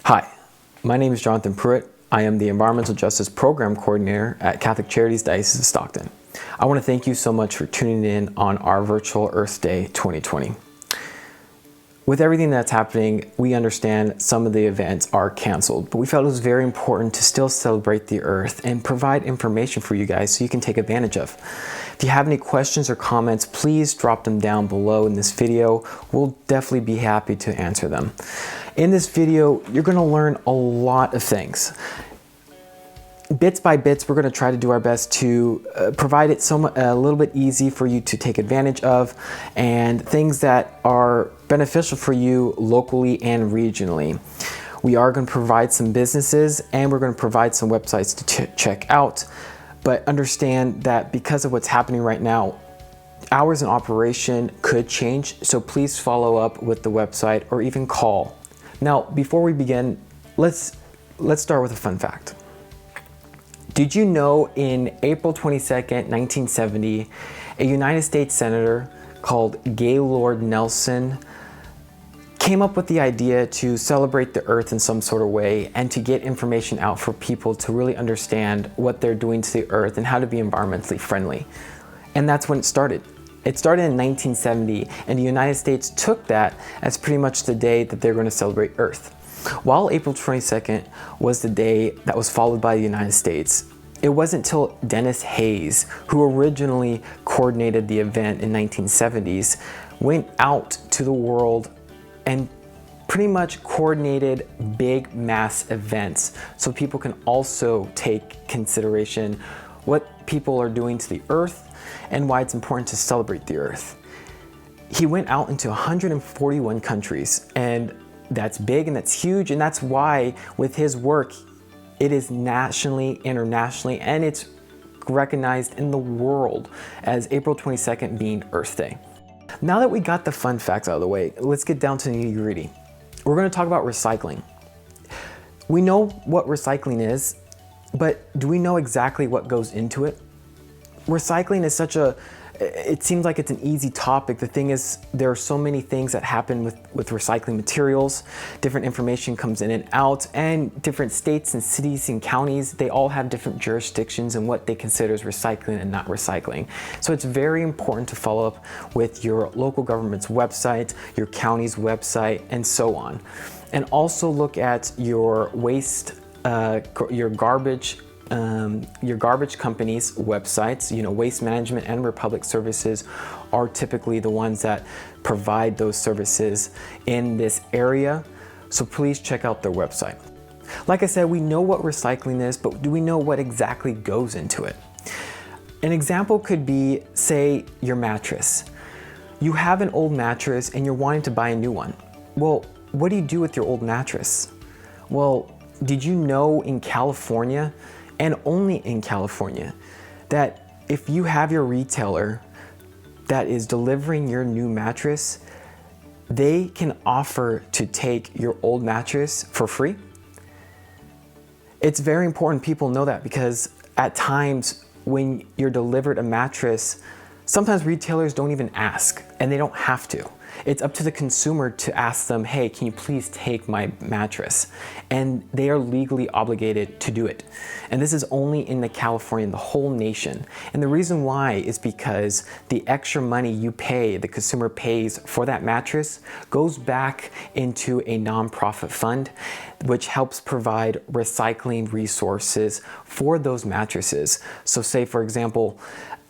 Hi, my name is Jonathan Pruitt. I am the Environmental Justice Program Coordinator at Catholic Charities, Diocese of Stockton. I want to thank you so much for tuning in on our virtual Earth Day 2020. With everything that's happening, we understand some of the events are canceled, but we felt it was very important to still celebrate the Earth and provide information for you guys so you can take advantage of. If you have any questions or comments, please drop them down below in this video. We'll definitely be happy to answer them. In this video, you're going to learn a lot of things. Bits by bits, we're going to try to do our best to provide it a little bit easy for you to take advantage of, and things that are beneficial for you locally and regionally. We are going to provide some businesses, and we're going to provide some websites to check out, but understand that because of what's happening right now, hours in operation could change, so please follow up with the website or even call. Now, before we begin, let's start with a fun fact. Did you know in April 22nd, 1970, a United States Senator called Gaylord Nelson came up with the idea to celebrate the Earth in some sort of way and to get information out for people to really understand what they're doing to the Earth and how to be environmentally friendly? And that's when it started. It started in 1970, and the United States took that as pretty much the day that they're going to celebrate Earth. While April 22nd was the day that was followed by the United States, it wasn't until Dennis Hayes, who originally coordinated the event in 1970s, went out to the world and pretty much coordinated big mass events so people can also take consideration what people are doing to the Earth and why it's important to celebrate the Earth. He went out into 141 countries, and that's big and that's huge, and that's why with his work it is nationally, internationally, and it's recognized in the world as April 22nd being Earth Day. Now that we got the fun facts out of the way, let's get down to the nitty-gritty. We're going to talk about recycling. We know what recycling is, but do we know exactly what goes into it? Recycling is it seems like it's an easy topic. The thing is, there are so many things that happen with recycling materials. Different information comes in and out, and different states and cities and counties, they all have different jurisdictions and what they consider as recycling and not recycling. So it's very important to follow up with your local government's website, your county's website, and so on. And also look at your waste, your garbage company's websites. Waste Management and Republic Services are typically the ones that provide those services in this area. So please check out their website. Like I said, we know what recycling is, but do we know what exactly goes into it? An example could be, say, your mattress. You have an old mattress and you're wanting to buy a new one. Well, what do you do with your old mattress? Well, did you know in California, and only in California, that if you have your retailer that is delivering your new mattress, they can offer to take your old mattress for free? It's very important people know that, because at times when you're delivered a mattress, sometimes retailers don't even ask, and they don't have to. It's up to the consumer to ask them, hey, can you please take my mattress? And they are legally obligated to do it. And this is only in California, the whole nation. And the reason why is because the extra money you pay, the consumer pays for that mattress, goes back into a nonprofit fund, which helps provide recycling resources for those mattresses. So say, for example,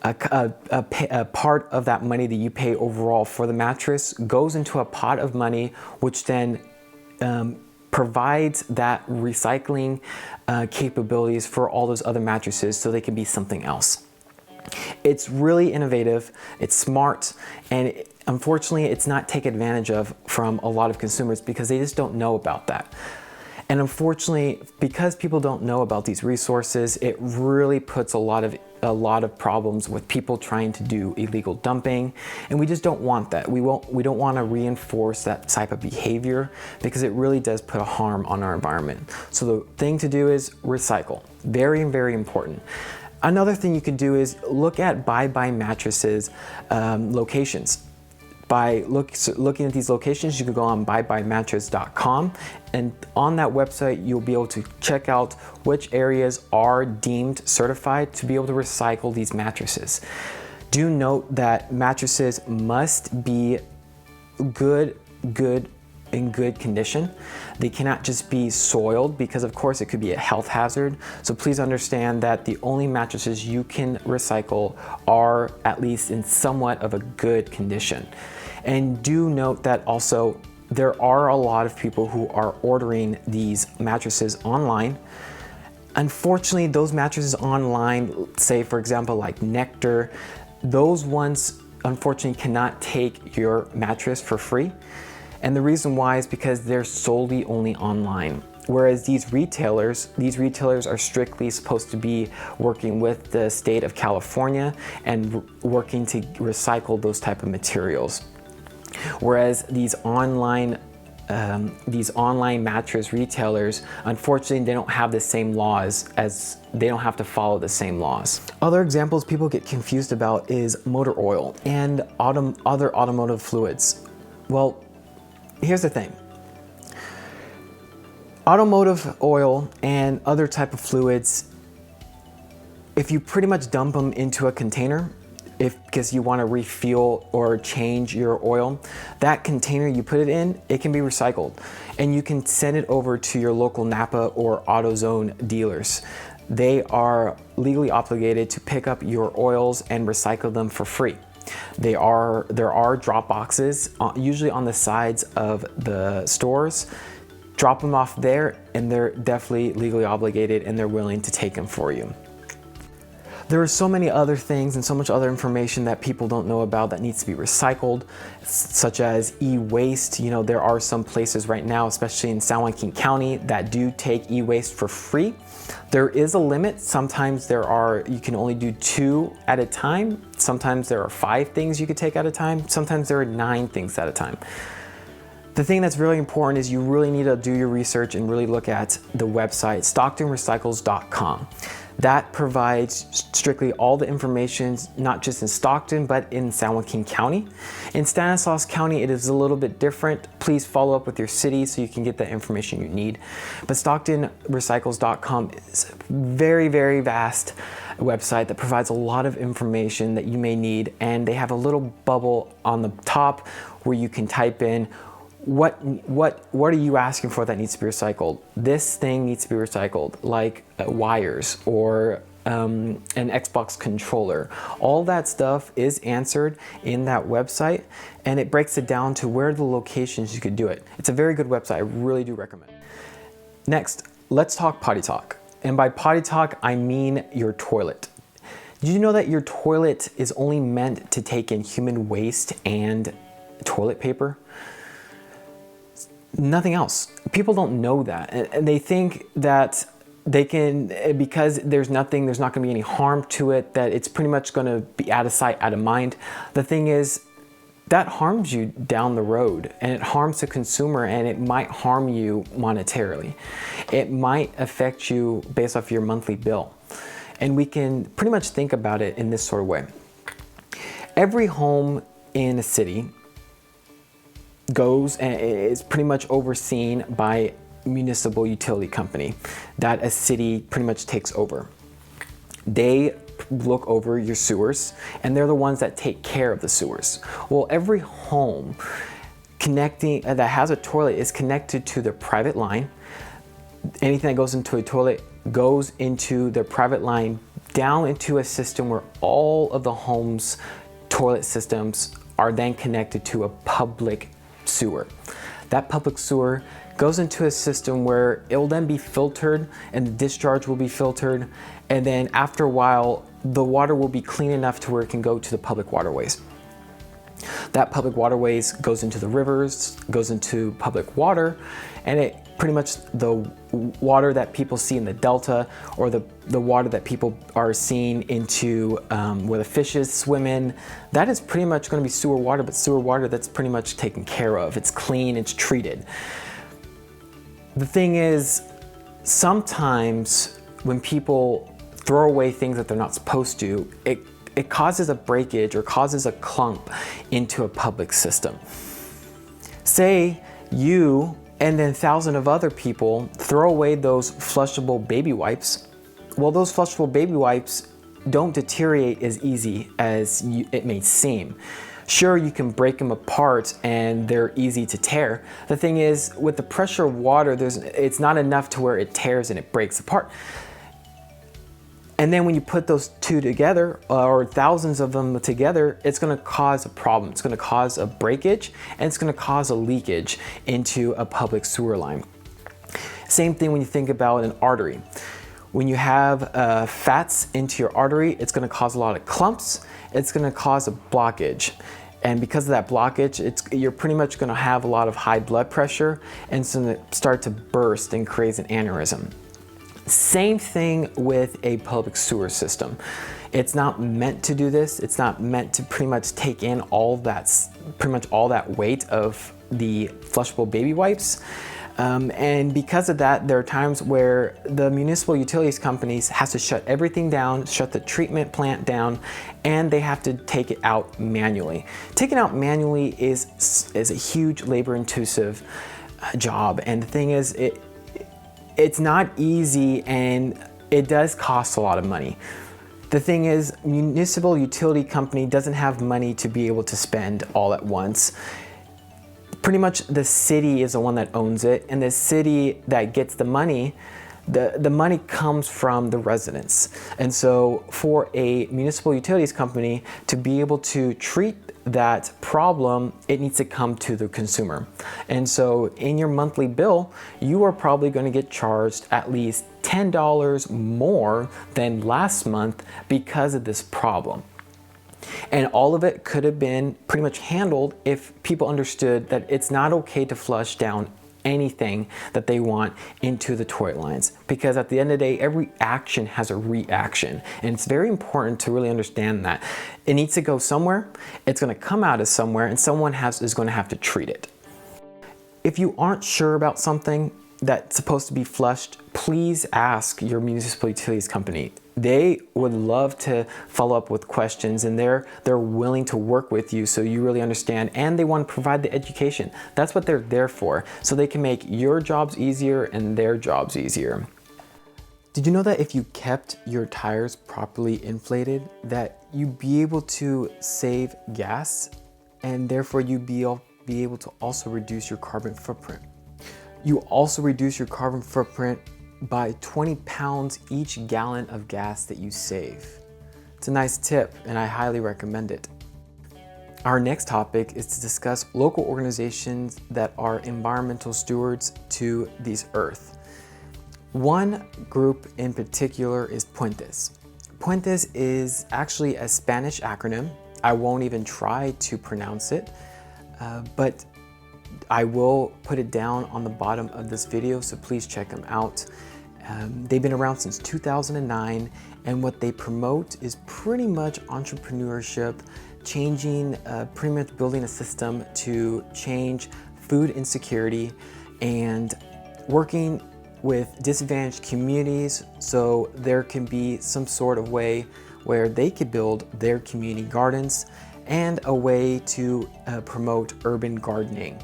a part of that money that you pay overall for the mattress goes into a pot of money, which then provides that recycling capabilities for all those other mattresses so they can be something else. It's really innovative, it's smart, and unfortunately it's not taken advantage of from a lot of consumers because they just don't know about that. And unfortunately, because people don't know about these resources, it really puts a lot of problems with people trying to do illegal dumping, and we just don't want that. We don't want to reinforce that type of behavior because it really does put a harm on our environment. So the thing to do is recycle. Very, very important. Another thing you could do is look at Bye Bye Mattresses locations. By looking at these locations, you can go on buybymattress.com, and on that website you'll be able to check out which areas are deemed certified to be able to recycle these mattresses. Do note that mattresses must be in good condition. They cannot just be soiled, because of course it could be a health hazard. So please understand that the only mattresses you can recycle are at least in somewhat of a good condition. And do note that also there are a lot of people who are ordering these mattresses online. Unfortunately, those mattresses online, say for example like Nectar, those ones unfortunately cannot take your mattress for free. And the reason why is because they're solely only online. Whereas these retailers are strictly supposed to be working with the state of California and working to recycle those type of materials. Whereas these online mattress retailers, unfortunately, they don't have the same laws, as they don't have to follow the same laws. Other examples people get confused about is motor oil and other automotive fluids. Well, here's the thing. Automotive oil and other type of fluids, if you pretty much dump them into a container, because you want to refuel or change your oil, that container you put it in, it can be recycled, and you can send it over to your local Napa or AutoZone dealers. They are legally obligated to pick up your oils and recycle them for free. There are drop boxes, usually on the sides of the stores. Drop them off there, and they're definitely legally obligated, and they're willing to take them for you. There are so many other things and so much other information that people don't know about that needs to be recycled, such as e-waste. You know, there are some places right now, especially in San Joaquin County, that do take e-waste for free. There is a limit. Sometimes you can only do 2 at a time. Sometimes there are 5 things you could take at a time. Sometimes there are 9 things at a time. The thing that's really important is you really need to do your research and really look at the website, StocktonRecycles.com. That provides strictly all the information, not just in Stockton, but in San Joaquin County. In Stanislaus County, it is a little bit different. Please follow up with your city so you can get the information you need. But StocktonRecycles.com is a very, very vast website that provides a lot of information that you may need. And they have a little bubble on the top where you can type in, what are you asking for that needs to be recycled? This thing needs to be recycled, like wires or an Xbox controller. All that stuff is answered in that website, and it breaks it down to where the locations you could do it. It's a very good website. I really do recommend it. Next, let's talk potty talk. And by potty talk, I mean your toilet. Did you know that your toilet is only meant to take in human waste and toilet paper? Nothing else. People don't know that, and they think that they can, because there's not going to be any harm to it, that it's pretty much going to be out of sight, out of mind. The thing is, that harms you down the road, and it harms the consumer, and it might harm you monetarily. It might affect you based off your monthly bill. And we can pretty much think about it in this sort of way. Every home in a city goes and is pretty much overseen by a municipal utility company that a city pretty much takes over. They look over your sewers, and they're the ones that take care of the sewers. Well, every home that has a toilet is connected to their private line. Anything that goes into a toilet goes into their private line down into a system where all of the home's toilet systems are then connected to a public sewer. That public sewer goes into a system where it will then be filtered, and the discharge will be filtered, and then after a while the water will be clean enough to where it can go to the public waterways. That public waterways goes into the rivers, goes into public water, and it pretty much, the water that people see in the delta, or the water that people are seeing into where the fishes swim in, that is pretty much going to be sewer water, but sewer water that's pretty much taken care of. It's clean, it's treated. The thing is, sometimes when people throw away things that they're not supposed to, it it causes a breakage or causes a clump into a public system. Say you and then thousands of other people throw away those flushable baby wipes. Well, those flushable baby wipes don't deteriorate as easy as it may seem. Sure, you can break them apart and they're easy to tear. The thing is, with the pressure of water, it's not enough to where it tears and it breaks apart. And then when you put those two together, or thousands of them together, it's gonna cause a problem. It's gonna cause a breakage, and it's gonna cause a leakage into a public sewer line. Same thing when you think about an artery. When you have fats into your artery, it's gonna cause a lot of clumps. It's gonna cause a blockage. And because of that blockage, you're pretty much gonna have a lot of high blood pressure, and it's gonna start to burst and create an aneurysm. Same thing with a public sewer system. It's not meant to do this. It's not meant to pretty much take in all that weight of the flushable baby wipes. And because of that, there are times where the municipal utilities companies has to shut everything down, shut the treatment plant down, and they have to take it out manually. Taking it out manually is a huge labor-intensive job. And the thing is, it's not easy, and it does cost a lot of money. The thing is, municipal utility company doesn't have money to be able to spend all at once. Pretty much the city is the one that owns it, and the city that gets the money, the money comes from the residents. And so for a municipal utilities company to be able to treat that problem, it needs to come to the consumer. And so in your monthly bill, you are probably going to get charged at least $10 more than last month because of this problem. And all of it could have been pretty much handled if people understood that it's not okay to flush down anything that they want into the toilet lines, because at the end of the day, every action has a reaction, and it's very important to really understand that it needs to go somewhere, it's going to come out of somewhere, and someone is going to have to treat it. If you aren't sure about something that's supposed to be flushed, please ask your municipal utilities company. They would love to follow up with questions, and they're willing to work with you so you really understand, and they want to provide the education. That's what they're there for, so they can make your jobs easier and their jobs easier. Did you know that if you kept your tires properly inflated, that you'd be able to save gas, and therefore you'd be able to also reduce your carbon footprint? You also reduce your carbon footprint by 20 pounds each gallon of gas that you save. It's a nice tip, and I highly recommend it. Our next topic is to discuss local organizations that are environmental stewards to this earth. One group in particular is Puentes. Puentes is actually a Spanish acronym. I won't even try to pronounce it, but I will put it down on the bottom of this video, so please check them out. They've been around since 2009, and what they promote is pretty much entrepreneurship, pretty much building a system to change food insecurity, and working with disadvantaged communities so there can be some sort of way where they could build their community gardens, and a way to promote urban gardening.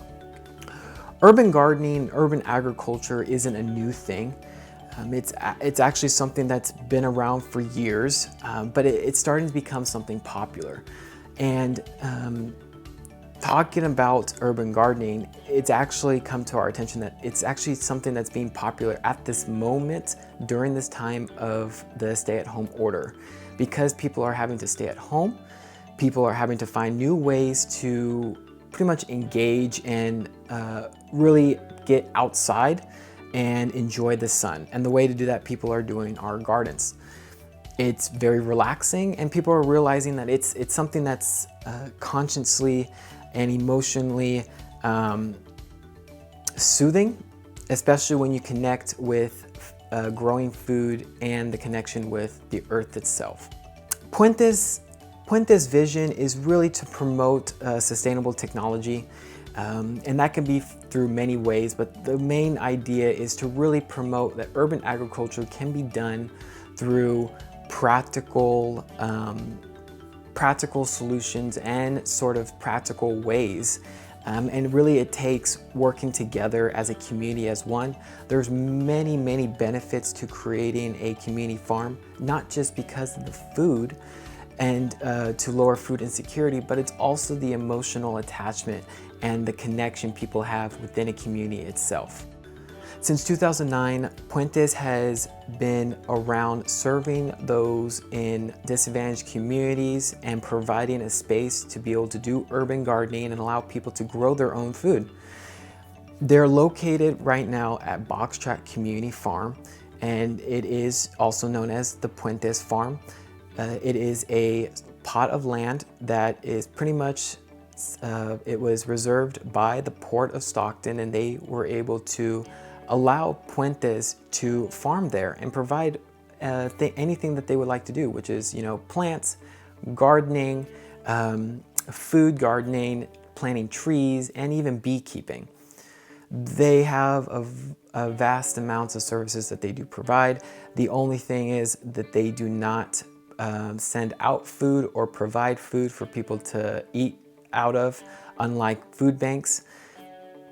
Urban gardening, urban agriculture isn't a new thing. It's actually something that's been around for years, but it's starting to become something popular. And talking about urban gardening, it's actually come to our attention that it's actually something that's being popular at this moment during this time of the stay-at-home order. Because people are having to stay at home, people are having to find new ways to pretty much engage and really get outside and enjoy the sun. And the way to do that, people are doing our gardens. It's very relaxing, and people are realizing that it's something that's consciously and emotionally soothing, especially when you connect with growing food and the connection with the earth itself. Puentes' vision is really to promote sustainable technology, and that can be through many ways, but the main idea is to really promote that urban agriculture can be done through practical practical solutions and sort of practical ways. And really it takes working together as a community as one. There's many benefits to creating a community farm, not just because of the food and to lower food insecurity, but it's also the emotional attachment and the connection people have within a community itself. Since 2009, Puentes has been around serving those in disadvantaged communities and providing a space to be able to do urban gardening and allow people to grow their own food. They're located right now at Box Track Community Farm, and it is also known as the Puentes Farm. It is a plot of land that is pretty much, it was reserved by the Port of Stockton, and they were able to allow Puentes to farm there and provide anything that they would like to do, which is, plants, gardening, food gardening, planting trees, and even beekeeping. They have a vast amounts of services that they do provide. The only thing is that they do not send out food or provide food for people to eat out of, unlike food banks.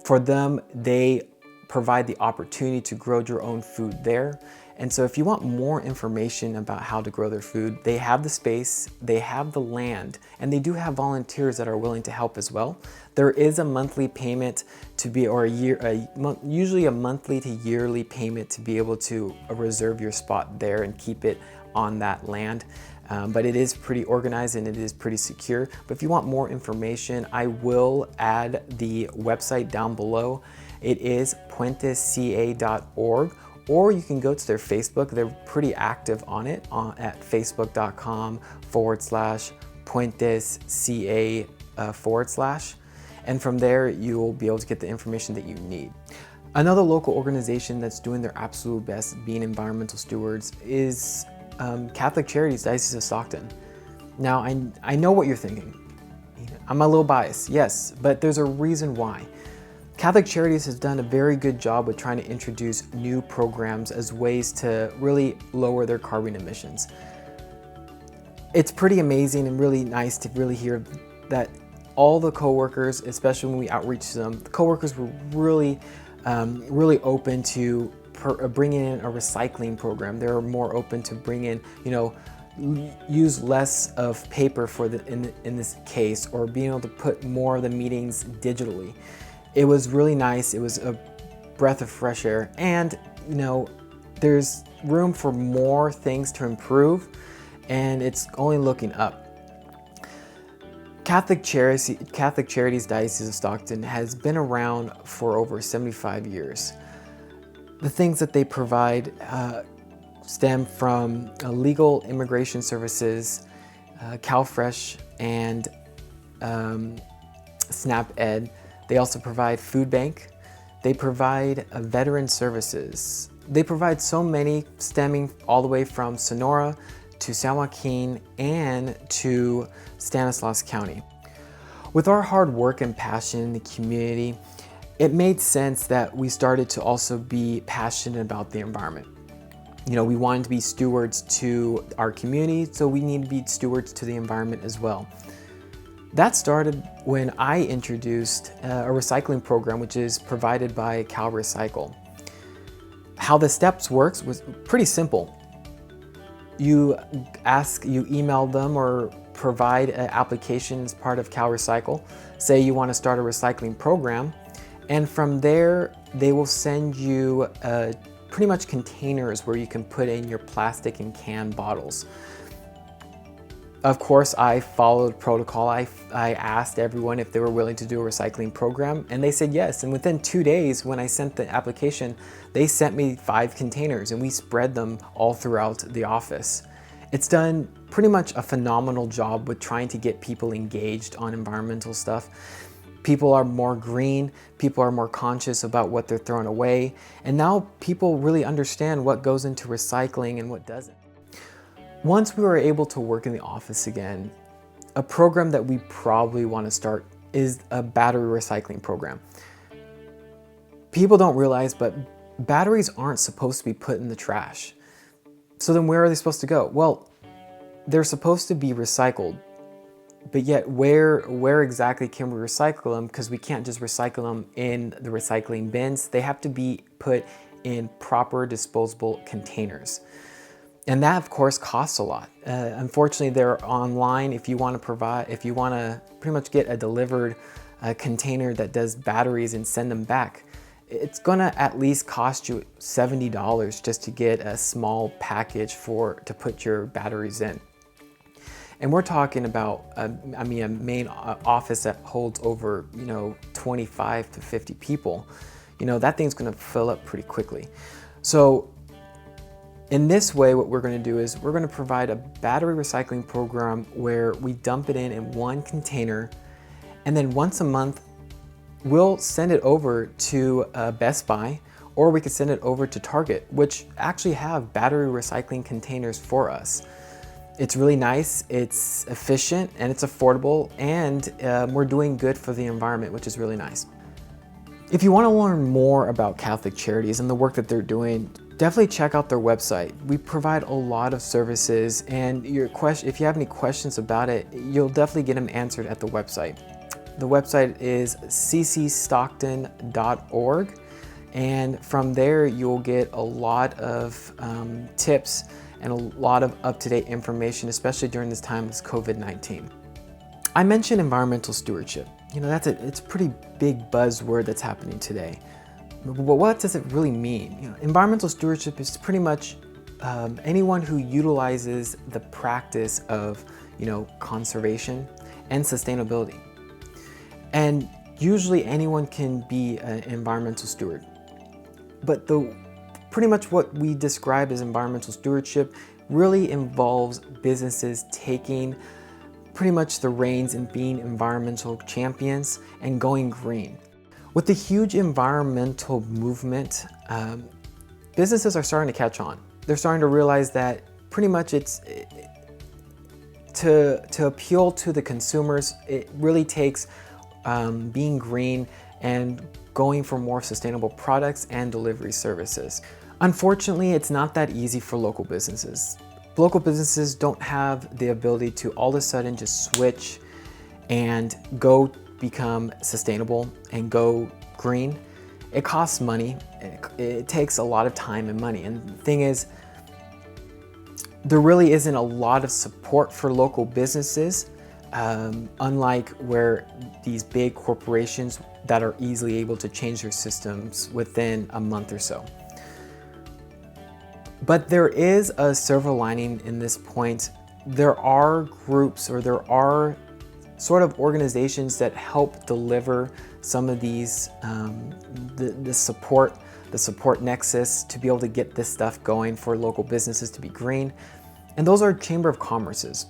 For them, they provide the opportunity to grow your own food there. And so if you want more information about how to grow their food, they have the space, they have the land, and they do have volunteers that are willing to help as well. There is a monthly payment to be, or usually a monthly to yearly payment to be able to reserve your spot there and keep it on that land. But it is pretty organized and it is pretty secure. But if you want more information, I will add the website down below. It is puentesca.org, or you can go to their Facebook. They're pretty active on it at facebook.com/puentesca/. And from there, you will be able to get the information that you need. Another local organization that's doing their absolute best being environmental stewards is Catholic Charities, Diocese of Stockton. Now, I know what you're thinking. I'm a little biased, yes, but there's a reason why. Catholic Charities has done a very good job with trying to introduce new programs as ways to really lower their carbon emissions. It's pretty amazing and really nice to really hear that all the coworkers, especially when we outreach to them, the coworkers were really open to bringing in a recycling program. They're more open to bring in, use less of paper in this case, or being able to put more of the meetings digitally. It was really nice. It was a breath of fresh air, and there's room for more things to improve, and it's only looking up. Catholic Charities Diocese of Stockton has been around for over 75 years. The things that they provide stem from legal immigration services, CalFresh, and SNAP Ed. They also provide food bank. They provide veteran services. They provide so many, stemming all the way from Sonora to San Joaquin and to Stanislaus County. With our hard work and passion in the community, it made sense that we started to also be passionate about the environment. We wanted to be stewards to our community, so we need to be stewards to the environment as well. That started when I introduced a recycling program, which is provided by Cal Recycle. How the steps works was pretty simple. You email them or provide an application as part of Cal Recycle. Say you want to start a recycling program, and from there they will send you pretty much containers where you can put in your plastic and can bottles. Of course, I followed protocol. I asked everyone if they were willing to do a recycling program, and they said yes. And within 2 days, when I sent the application, they sent me 5 containers, and we spread them all throughout the office. It's done pretty much a phenomenal job with trying to get people engaged on environmental stuff. People are more green, people are more conscious about what they're throwing away, and now people really understand what goes into recycling and what doesn't. Once we were able to work in the office again, a program that we probably want to start is a battery recycling program. People don't realize, but batteries aren't supposed to be put in the trash. So then where are they supposed to go? Well, they're supposed to be recycled. But yet, where exactly can we recycle them? Because we can't just recycle them in the recycling bins. They have to be put in proper disposable containers. And that, of course, costs a lot. Unfortunately, they're online. If you want to pretty much get a delivered container that does batteries and send them back, it's gonna at least cost you $70 just to get a small package to put your batteries in. And we're talking about, a main office that holds over, 25 to 50 people. That thing's gonna fill up pretty quickly. So in this way, what we're gonna do is we're gonna provide a battery recycling program where we dump it in one container, and then once a month, we'll send it over to Best Buy, or we could send it over to Target, which actually have battery recycling containers for us. It's really nice, it's efficient, and it's affordable, and we're doing good for the environment, which is really nice. If you want to learn more about Catholic Charities and the work that they're doing, definitely check out their website. We provide a lot of services, and if you have any questions about it, you'll definitely get them answered at the website. The website is ccstockton.org, and from there you'll get a lot of tips and a lot of up-to-date information, especially during this time of COVID-19. I mentioned environmental stewardship. It's a pretty big buzzword that's happening today. But what does it really mean? Environmental stewardship is pretty much anyone who utilizes the practice of, conservation and sustainability. And usually anyone can be an environmental steward. But pretty much what we describe as environmental stewardship really involves businesses taking pretty much the reins in being environmental champions and going green. With the huge environmental movement, businesses are starting to catch on. They're starting to realize that pretty much to appeal to the consumers, it really takes being green and going for more sustainable products and delivery services. Unfortunately, it's not that easy for local businesses. Local businesses don't have the ability to all of a sudden just switch and go become sustainable and go green. It costs money. It takes a lot of time and money. And the thing is, there really isn't a lot of support for local businesses, unlike where these big corporations that are easily able to change their systems within a month or so. But there is a silver lining in this point. There are groups, or there are sort of organizations that help deliver some of these, the support nexus to be able to get this stuff going for local businesses to be green. And those are Chamber of Commerce's.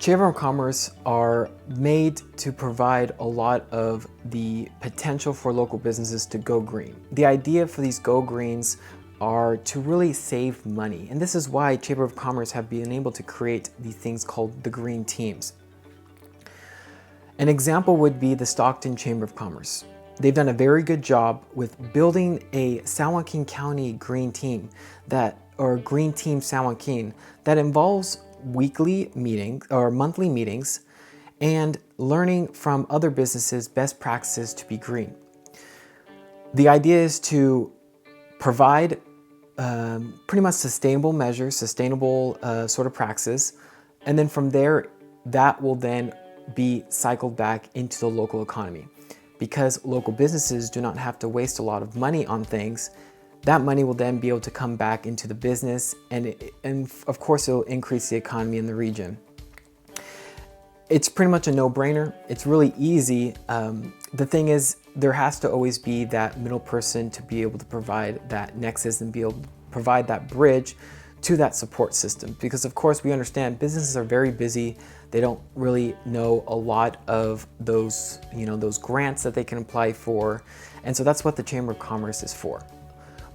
Chamber of Commerce are made to provide a lot of the potential for local businesses to go green. The idea for these go greens are to really save money. And this is why Chamber of Commerce have been able to create these things called the green teams. An example would be the Stockton Chamber of Commerce. They've done a very good job with building a San Joaquin County green team Green Team San Joaquin that involves weekly meetings or monthly meetings and learning from other businesses best practices to be green. The idea is to provide pretty much sustainable measures, sustainable sort of practices, and then from there, that will then be cycled back into the local economy. Because local businesses do not have to waste a lot of money on things, that money will then be able to come back into the business, and of course it will increase the economy in the region. It's pretty much a no-brainer. It's really easy. The thing is, there has to always be that middle person to be able to provide that nexus and be able to provide that bridge to that support system. Because of course we understand businesses are very busy. They don't really know a lot of those grants that they can apply for. And so that's what the Chamber of Commerce is for.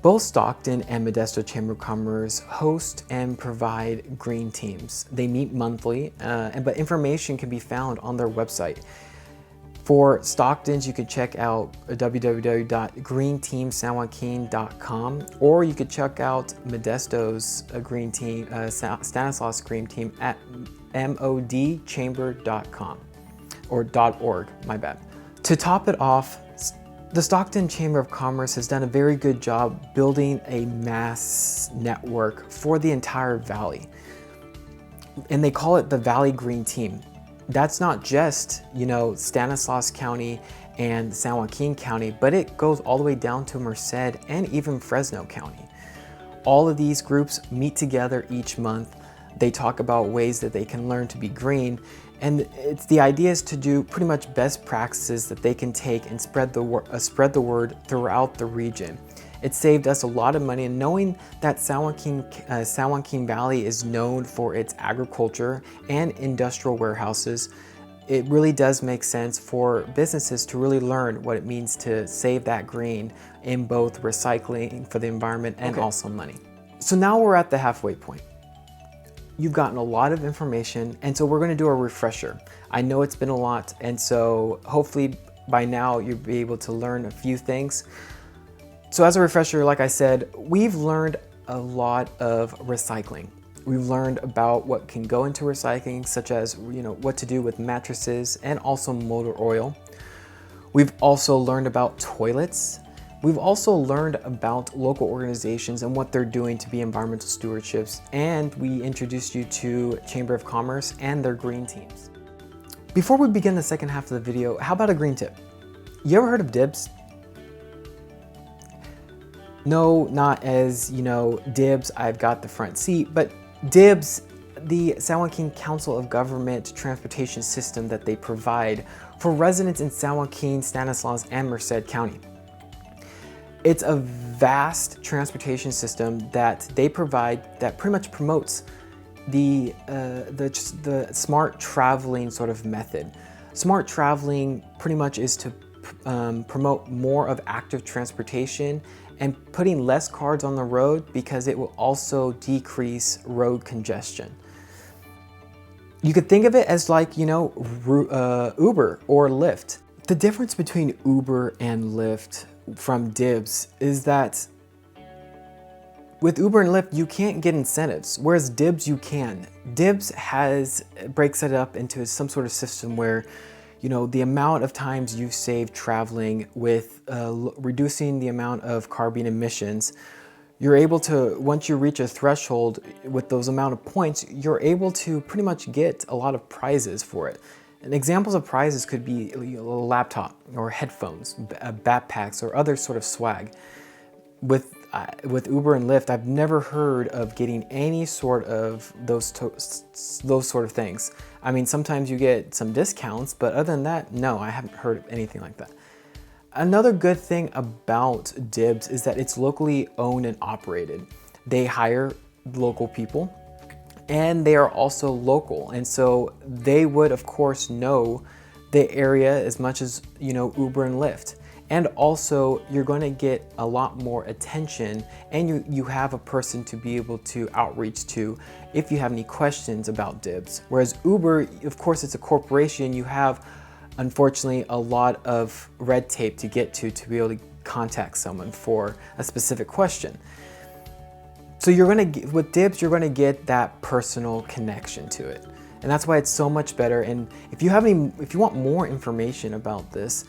Both Stockton and Modesto Chamber of Commerce host and provide green teams. They meet monthly, but information can be found on their website. For Stockton's, you could check out www.greenteamsanjoaquin.com, or you could check out Modesto's green team, Stanislaus Green Team at modchamber.com. or .org, my bad. To top it off, the Stockton Chamber of Commerce has done a very good job building a mass network for the entire valley. And they call it the Valley Green Team. That's not just, Stanislaus County and San Joaquin County, but it goes all the way down to Merced and even Fresno County. All of these groups meet together each month. They talk about ways that they can learn to be green. And the idea is to do pretty much best practices that they can take and spread the word throughout the region. It saved us a lot of money, and knowing that San Joaquin Valley is known for its agriculture and industrial warehouses, it really does make sense for businesses to really learn what it means to save that green in both recycling for the environment and also money. So now we're at the halfway point. You've gotten a lot of information, and so we're going to do a refresher. I know it's been a lot, and so hopefully by now you'll be able to learn a few things. So as a refresher, like I said, we've learned a lot of recycling. We've learned about what can go into recycling, such as what to do with mattresses and also motor oil. We've also learned about toilets. We've also learned about local organizations and what they're doing to be environmental stewardships, and we introduced you to Chamber of Commerce and their green teams. Before we begin the second half of the video, how about a green tip? You ever heard of dibs? No, not as, dibs, I've got the front seat, but dibs, the San Joaquin Council of Government transportation system that they provide for residents in San Joaquin, Stanislaus, and Merced County. It's a vast transportation system that they provide that pretty much promotes the smart traveling sort of method. Smart traveling pretty much is to promote more of active transportation and putting less cars on the road, because it will also decrease road congestion. You could think of it as like, Uber or Lyft. The difference between Uber and Lyft from dibs is that with Uber and Lyft, you can't get incentives, whereas dibs you can. Dibs breaks it up into some sort of system where, the amount of times you save traveling with reducing the amount of carbon emissions, you're able to, once you reach a threshold with those amount of points, you're able to pretty much get a lot of prizes for it. And examples of prizes could be a laptop or headphones, backpacks, or other sort of swag. With Uber and Lyft, I've never heard of getting any sort of those sort of things. I mean, sometimes you get some discounts, but other than that, no, I haven't heard of anything like that. Another good thing about dibs is that it's locally owned and operated. They hire local people, and they are also local, and so they would of course know the area as much as Uber and Lyft. And also you're going to get a lot more attention, and you have a person to be able to outreach to if you have any questions about dibs. Whereas Uber, of course, it's a corporation. You have, unfortunately, a lot of red tape to get to be able to contact someone for a specific question. So with dibs, you're gonna get that personal connection to it. And that's why it's so much better. And if you want more information about this,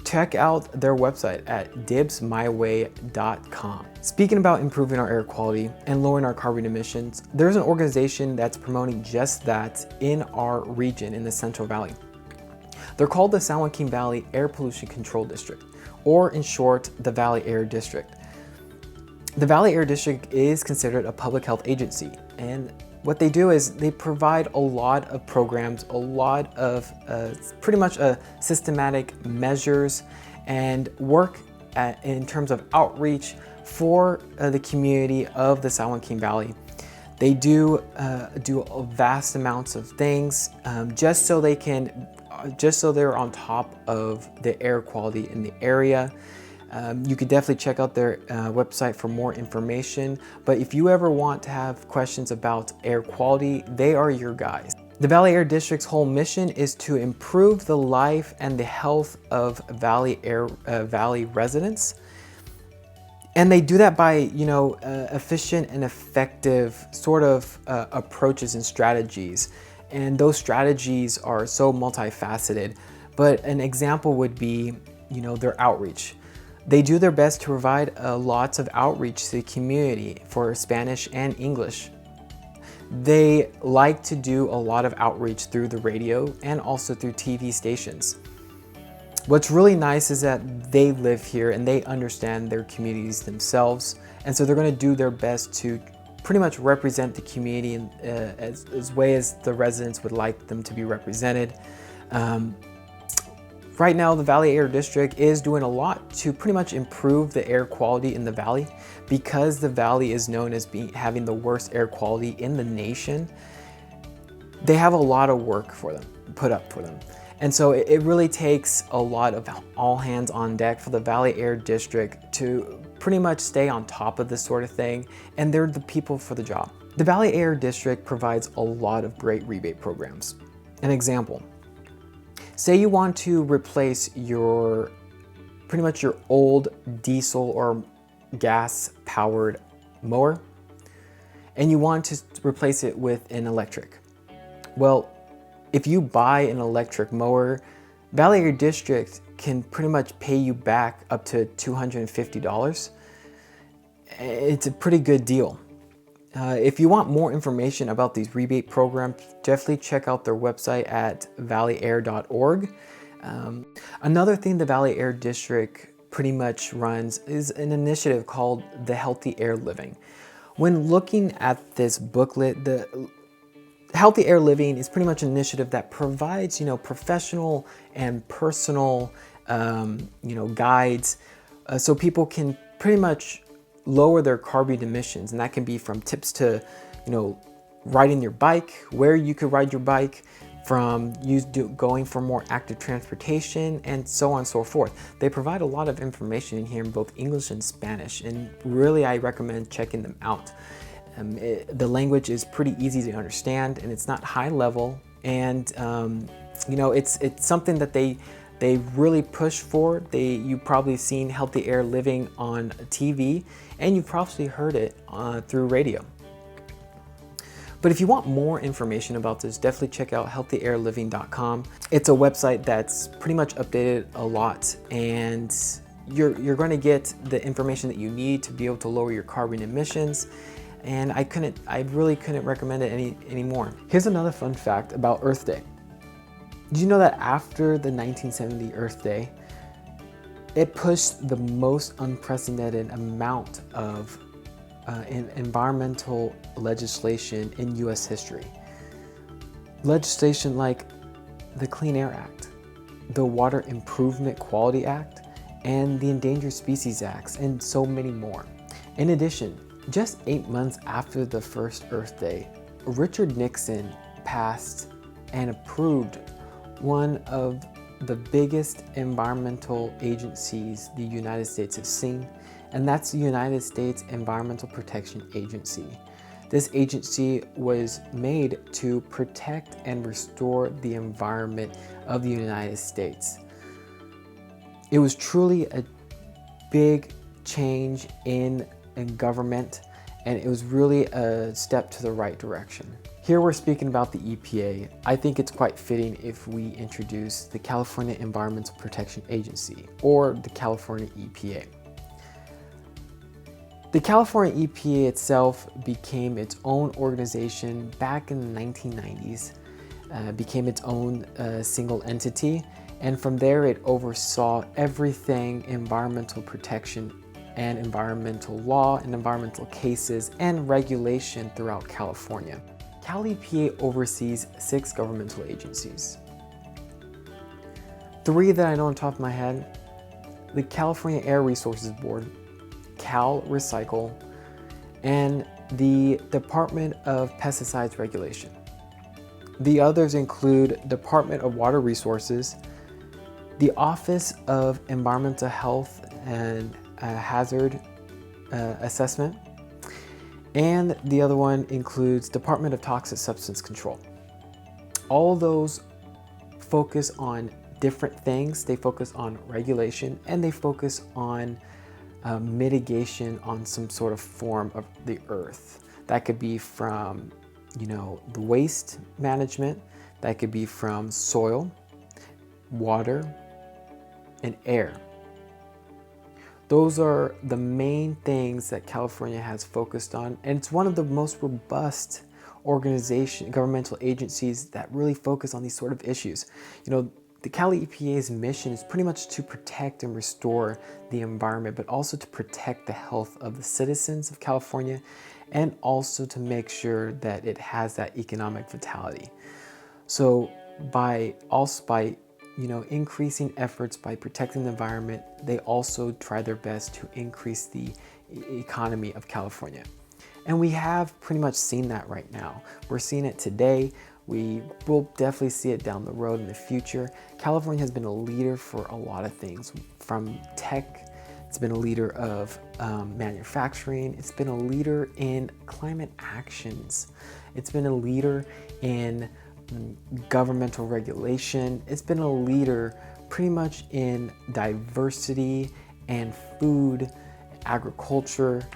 check out their website at dibsmyway.com. Speaking about improving our air quality and lowering our carbon emissions, there's an organization that's promoting just that in our region in the Central Valley. They're called the San Joaquin Valley Air Pollution Control District, or in short, the Valley Air District. The Valley Air District is considered a public health agency, and what they do is they provide a lot of programs, a lot of pretty much systematic measures and work in terms of outreach for the community of the San Joaquin Valley. They do vast amounts of things just so they're on top of the air quality in the area. You could definitely check out their website for more information, but if you ever want to have questions about air quality, they are your guys. The Valley Air District's whole mission is to improve the life and the health of Valley residents. And they do that by, efficient and effective sort of approaches and strategies. And those strategies are so multifaceted, but an example would be, their outreach. They do their best to provide lots of outreach to the community for Spanish and English. They like to do a lot of outreach through the radio and also through TV stations. What's really nice is that they live here and they understand their communities themselves, and so they're going to do their best to pretty much represent the community in, as way as the residents would like them to be represented. Right now, the Valley Air District is doing a lot to pretty much improve the air quality in the valley. Because the valley is known as having the worst air quality in the nation, they have a lot of work for them, put up for them. And so it really takes a lot of all hands on deck for the Valley Air District to pretty much stay on top of this sort of thing, and they're the people for the job. The Valley Air District provides a lot of great rebate programs. An example, say you want to replace pretty much your old diesel or gas powered mower, and you want to replace it with an electric. Well, if you buy an electric mower, Valley Air District can pretty much pay you back up to $250. It's a pretty good deal. If you want more information about these rebate programs, definitely check out their website at valleyair.org. Another thing the Valley Air District pretty much runs is an initiative called the Healthy Air Living. When looking at this booklet, the Healthy Air Living is pretty much an initiative that provides, professional and personal, guides, so people can pretty much lower their carbon emissions, and that can be from tips to, riding your bike, where you could ride your bike, from going for more active transportation, and so on and so forth. They provide a lot of information in here in both English and Spanish, and really I recommend checking them out. The language is pretty easy to understand, and it's not high level, and it's something that they really push for. You've probably seen Healthy Air Living on TV, and you've probably heard it through radio. But if you want more information about this, definitely check out healthyairliving.com. It's a website that's pretty much updated a lot, and you're going to get the information that you need to be able to lower your carbon emissions. And I really couldn't recommend it any more. Here's another fun fact about Earth Day. Did you know that after the 1970 Earth Day, it pushed the most unprecedented amount of environmental legislation in US history? Legislation like the Clean Air Act, the Water Improvement Quality Act, and the Endangered Species Acts, and so many more. In addition, just 8 months after the first Earth Day, Richard Nixon passed and approved one of the biggest environmental agencies the United States has seen, and that's the United States Environmental Protection Agency. This agency was made to protect and restore the environment of the United States. It was truly a big change in government, and it was really a step to the right direction. Here we're speaking about the EPA. I think it's quite fitting if we introduce the California Environmental Protection Agency, or the California EPA. The California EPA itself became its own organization back in the 1990s, became its own single entity, and from there it oversaw everything environmental protection and environmental law and environmental cases and regulation throughout California. Cal EPA oversees 6 governmental agencies. 3 that I know on top of my head: the California Air Resources Board, Cal Recycle, and the Department of Pesticides Regulation. The others include Department of Water Resources, the Office of Environmental Health and Hazard Assessment, and the other one includes Department of Toxic Substance Control. All those focus on different things. They focus on regulation, and they focus on mitigation on some sort of form of the earth. That could be from the waste management. That could be from soil, water, and air. Those are the main things that California has focused on, and it's one of the most robust governmental agencies that really focus on these sort of issues. The Cali EPA's mission is pretty much to protect and restore the environment, but also to protect the health of the citizens of California, and also to make sure that it has that economic vitality. So by increasing efforts by protecting the environment, they also try their best to increase the economy of California. And we have pretty much seen that right now. We're seeing it today. We will definitely see it down the road in the future. California has been a leader for a lot of things, from tech. It's been a leader of manufacturing. It's been a leader in climate actions. It's been a leader in governmental regulation. It's been a leader pretty much in diversity and food, agriculture.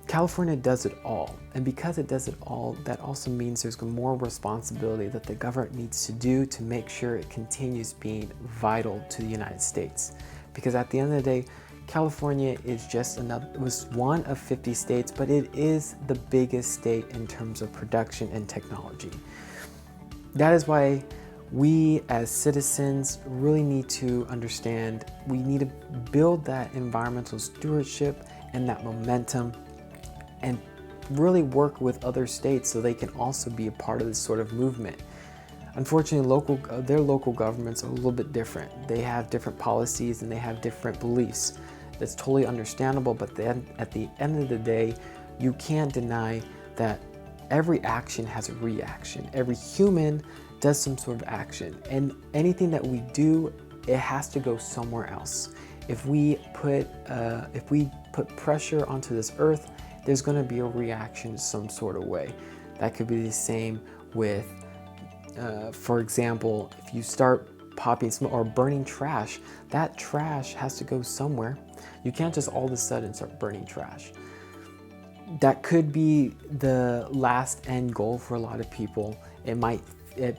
California does it all. And because it does it all, that also means there's more responsibility that the government needs to do to make sure it continues being vital to the United States. Because at the end of the day, California is just it was one of 50 states, but it is the biggest state in terms of production and technology. That is why we as citizens really need to understand we need to build that environmental stewardship and that momentum, and really work with other states so they can also be a part of this sort of movement. Unfortunately, their local governments are a little bit different. They have different policies and they have different beliefs. That's totally understandable, but then at the end of the day, you can't deny that every action has a reaction. Every human does some sort of action, and anything that we do, it has to go somewhere else. If we put pressure onto this earth, there's going to be a reaction some sort of way. That could be the same with, for example, if you start popping smoke or burning trash, that trash has to go somewhere. You can't just all of a sudden start burning trash. That could be the last end goal for a lot of people.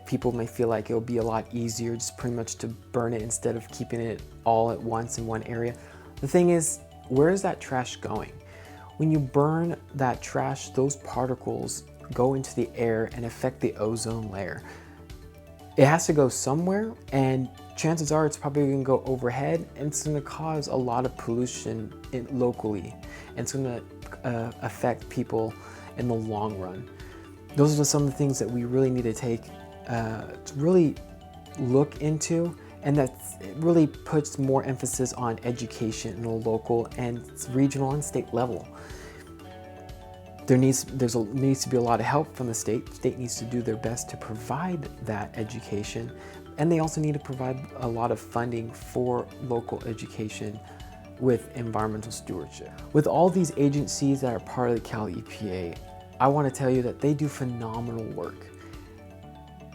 People may feel like it'll be a lot easier just pretty much to burn it instead of keeping it all at once in one area. The thing is, where is that trash going? When you burn that trash, those particles go into the air and affect the ozone layer. It has to go somewhere, and chances are it's probably going to go overhead, and it's going to cause a lot of pollution locally, and it's going to affect people in the long run. Those are some of the things that we really need to take to really look into, and that really puts more emphasis on education in the local and regional and state level. There needs to be a lot of help from the state. The state needs to do their best to provide that education, and they also need to provide a lot of funding for local education with environmental stewardship. With all these agencies that are part of the Cali EPA, I want to tell you that they do phenomenal work.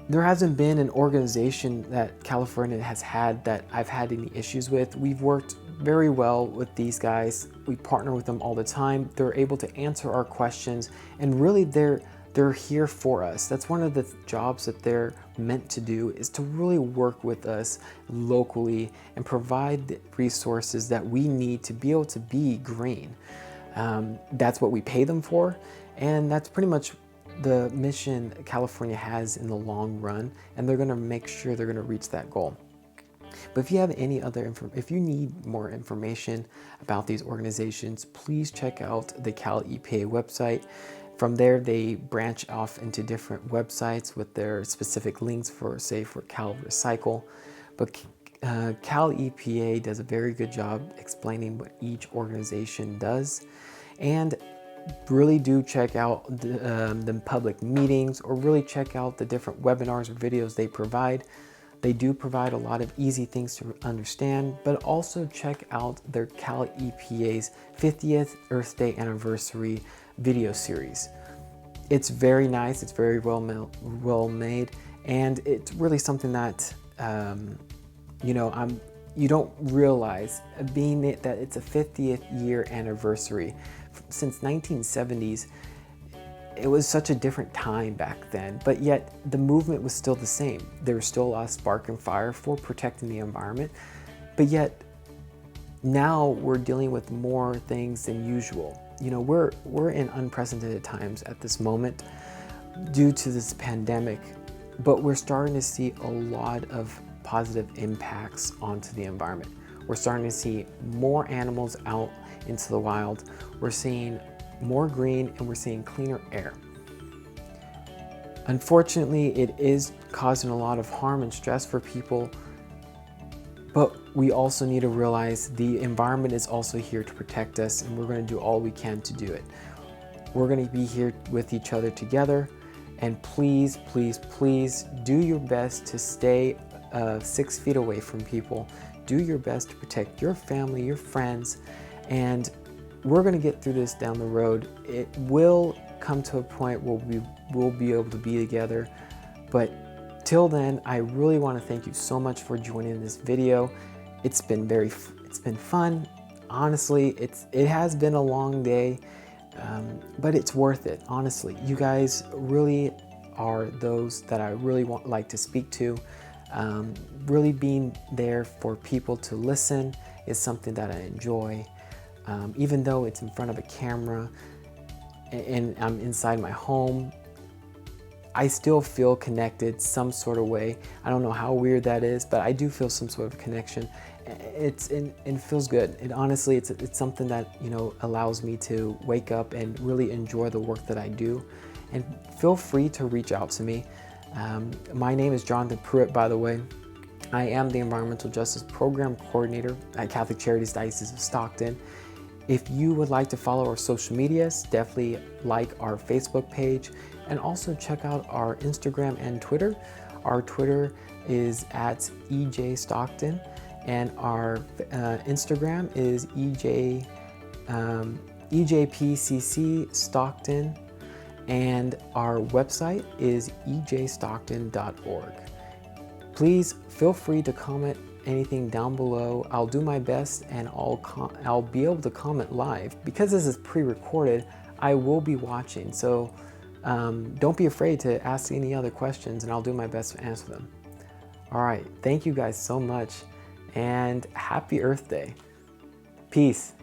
There hasn't been an organization that California has had that I've had any issues with. We've worked very well with these guys. We partner with them all the time. They're able to answer our questions, and really they're here for us. That's one of the jobs that they're meant to do, is to really work with us locally and provide the resources that we need to be able to be green. That's what we pay them for, and that's pretty much the mission California has in the long run, and they're going to make sure they're going to reach that goal. But if you have if you need more information about these organizations, please check out the Cali EPA website. From there, they branch off into different websites with their specific links for Cal Recycle. But Cal EPA does a very good job explaining what each organization does, and really do check out the public meetings, or really check out the different webinars or videos they provide. They do provide a lot of easy things to understand, but also check out their Cali EPA's 50th Earth Day anniversary video series. It's very nice, it's very well made, and it's really something that you don't realize, that it's a 50th year anniversary. Since 1970s, it was such a different time back then, but yet the movement was still the same. There was still a lot of spark and fire for protecting the environment, but yet now we're dealing with more things than usual. You know, we're in unprecedented times at this moment due to this pandemic, but we're starting to see a lot of positive impacts onto the environment. We're starting to see more animals out into the wild. We're seeing more green, and we're seeing cleaner air. Unfortunately, it is causing a lot of harm and stress for people, but we also need to realize the environment is also here to protect us, and we're going to do all we can to do it. We're going to be here with each other together, and please, please, please do your best to stay 6 feet away from people. Do your best to protect your family, your friends, and we're going to get through this down the road. It will come to a point where we will be able to be together, but till then, I really want to thank you so much for joining this video. It's been fun. Honestly, it has been a long day, but it's worth it. Honestly, you guys really are those that I really like to speak to. Really being there for people to listen is something that I enjoy. Even though it's in front of a camera and I'm inside my home, I still feel connected some sort of way. I don't know how weird that is, but I do feel some sort of connection. It feels good. And honestly, it's something that, you know, allows me to wake up and really enjoy the work that I do. And feel free to reach out to me. My name is Jonathan Pruitt, by the way. I am the Environmental Justice Program Coordinator at Catholic Charities, Diocese of Stockton. If you would like to follow our social medias, definitely like our Facebook page, and also check out our Instagram and Twitter. Our Twitter is at EJ Stockton, and our Instagram is EJPCC Stockton, and our website is ejstockton.org. Please feel free to comment anything down below. I'll do my best, and I'll be able to comment live. Because this is pre-recorded, I will be watching, so don't be afraid to ask any other questions, and I'll do my best to answer them. All right, thank you guys so much, and happy Earth Day. Peace.